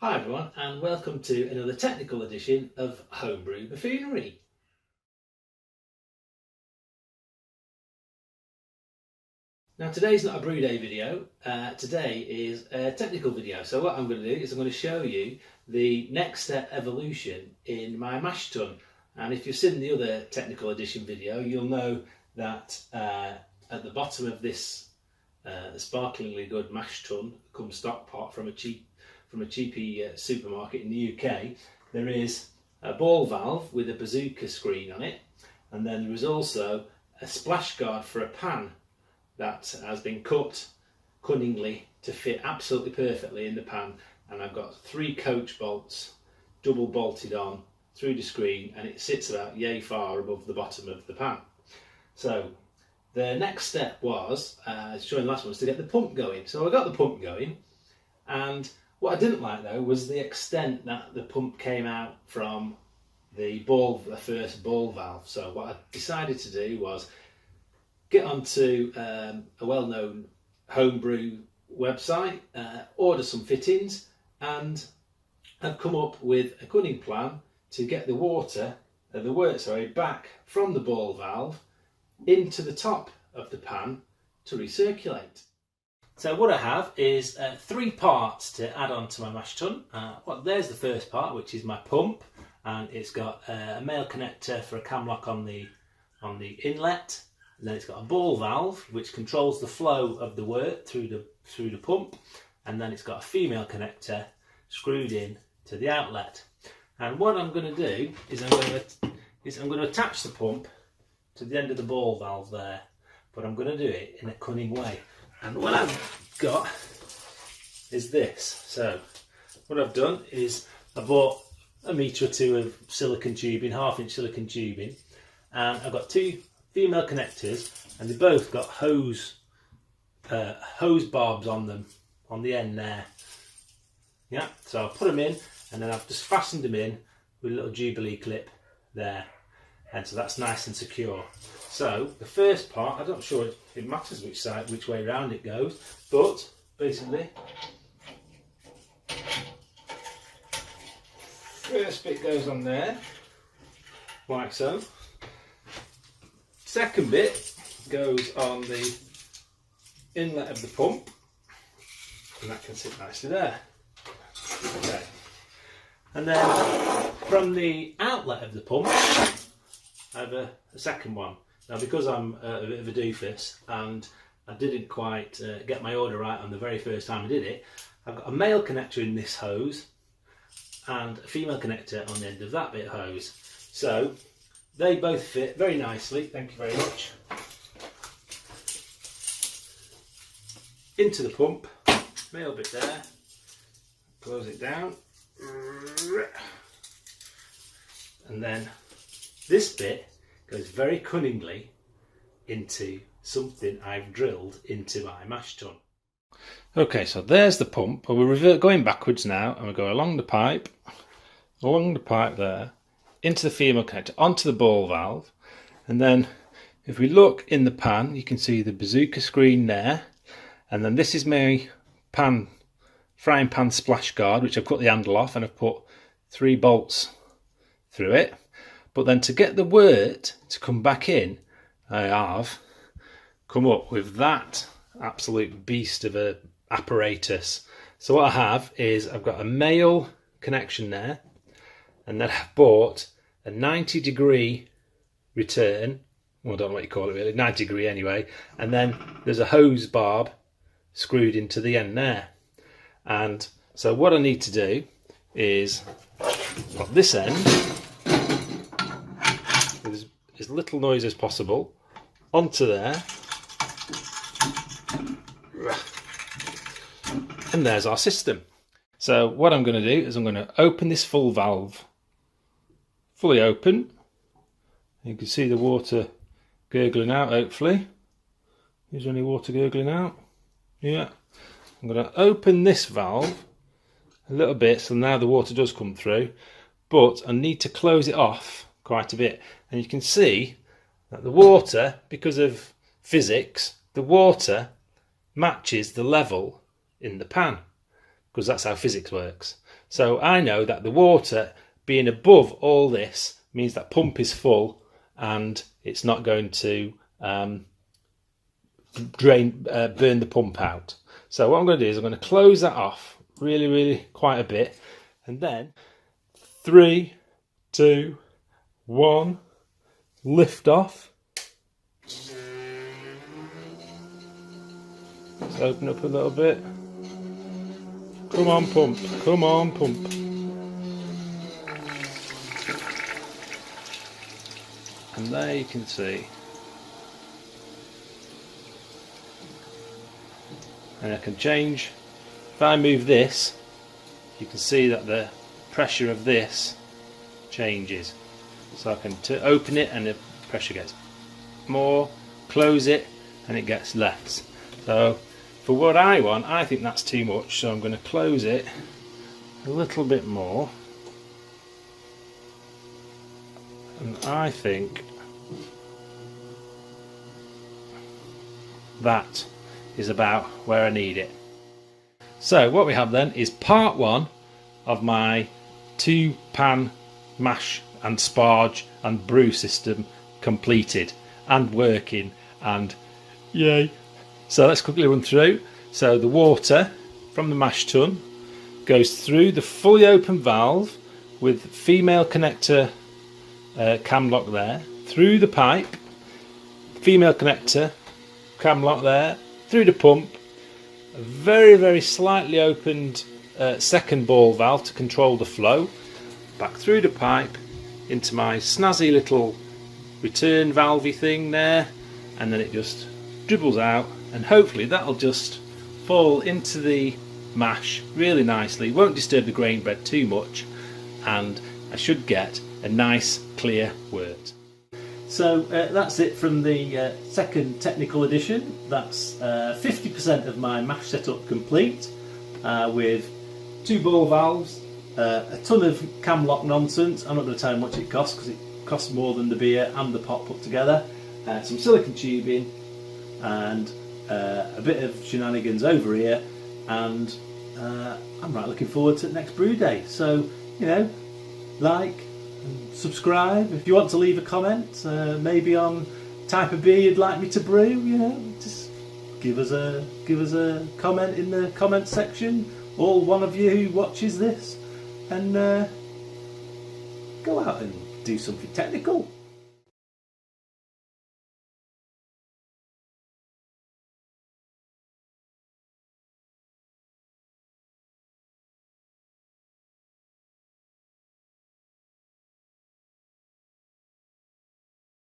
Hi everyone, and welcome to another technical edition of Homebrew Buffoonery. Now today's not a brew day video, today is a technical video. So what I'm going to do is I'm going to show you the next step evolution in my mash tun. And if you've seen the other technical edition video, you'll know that at the bottom of this sparklingly good mash tun, come stock pot from a cheapy supermarket in the UK, there is a ball valve with a bazooka screen on it, and then there is also a splash guard for a pan that has been cut cunningly to fit absolutely perfectly in the pan, and I've got 3 coach bolts double bolted on through the screen, and it sits about yay far above the bottom of the pan. So the next step was, as shown last one, was to get the pump going. So I got the pump going, and what I didn't like though was the extent that the pump came out from the first ball valve. So what I decided to do was get onto a well-known homebrew website, order some fittings, and I've come up with a cunning plan to get the work back from the ball valve into the top of the pan to recirculate. So what I have is 3 parts to add on to my mash tun. There's the first part, which is my pump, and it's got a male connector for a cam lock on the inlet. And then it's got a ball valve which controls the flow of the wort through the pump, and then it's got a female connector screwed in to the outlet. And what I'm going to do is I'm going to attach the pump to the end of the ball valve there, but I'm going to do it in a cunning way. And what I've got is this. So what I've done is I bought a metre or 2 of silicone tubing, 1/2-inch silicone tubing, and I've got 2 female connectors, and they both got hose barbs on them on the end there. Yeah, so I'll put them in, and then I've just fastened them in with a little Jubilee clip there, and so that's nice and secure. So the first part, I'm not sure it matters which way around it goes, but basically first bit goes on there like so. Second bit goes on the inlet of the pump, and that can sit nicely there. Okay. And then from the outlet of the pump, I have a second one. Now, because I'm a bit of a doofus and I didn't quite get my order right on the very first time I did it, I've got a male connector in this hose and a female connector on the end of that bit of hose. So they both fit very nicely, thank you very much, into the pump. Male bit there, close it down, and then this bit goes very cunningly into something I've drilled into my mash tun. Okay, so there's the pump. We're going backwards now, and we go along the pipe there, into the female connector, onto the ball valve, and then if we look in the pan, you can see the bazooka screen there, and then this is my frying pan splash guard, which I've cut the handle off, and I've put 3 bolts through it. But then to get the wort to come back in, I have come up with that absolute beast of a apparatus. So what I have is I've got a male connection there, and then I've bought a 90-degree return, well, I don't know what you call it really, 90 degree anyway, and then there's a hose barb screwed into the end there. And so what I need to do is put this end with as little noise as possible onto there, and there's our system. So what I'm going to do is I'm going to open this full valve fully open. You can see the water gurgling out, hopefully. Is there any water gurgling out? Yeah. I'm going to open this valve a little bit, so now the water does come through, but I need to close it off quite a bit. And you can see that the water, because of physics, the water matches the level in the pan, because that's how physics works. So I know that the water being above all this means that pump is full and it's not going to burn the pump out. So what I'm going to do is I'm going to close that off really quite a bit, and then 3, 2, 1, lift off. Let's open up a little bit. Come on, pump. Come on, pump. And there you can see. And I can change. If I move this, you can see that the pressure of this changes. So I can open it and the pressure gets more, close it and it gets less. So for what I want, I think that's too much, so I'm going to close it a little bit more. And I think that is about where I need it. So what we have then is part 1 of my 2-pan mash and sparge and brew system completed and working, and yay. So let's quickly run through. So the water from the mash tun goes through the fully open valve with female connector cam lock there, through the pipe, female connector cam lock there, through the pump, a very slightly opened second ball valve to control the flow, back through the pipe into my snazzy little return valvey thing there, and then it just dribbles out, and hopefully that'll just fall into the mash really nicely, won't disturb the grain bread too much, and I should get a nice clear wort. So that's it from the second technical edition. That's 50% of my mash setup complete, with 2 ball valves, a ton of cam lock nonsense. I'm not going to tell you how much it costs because it costs more than the beer and the pot put together, some silicone tubing and a bit of shenanigans over here, and I'm right looking forward to the next brew day. So, you know, like and subscribe. If you want to leave a comment, maybe on type of beer you'd like me to brew, you know, just give us a comment in the comment section, all one of you who watches this, and go out and do something technical.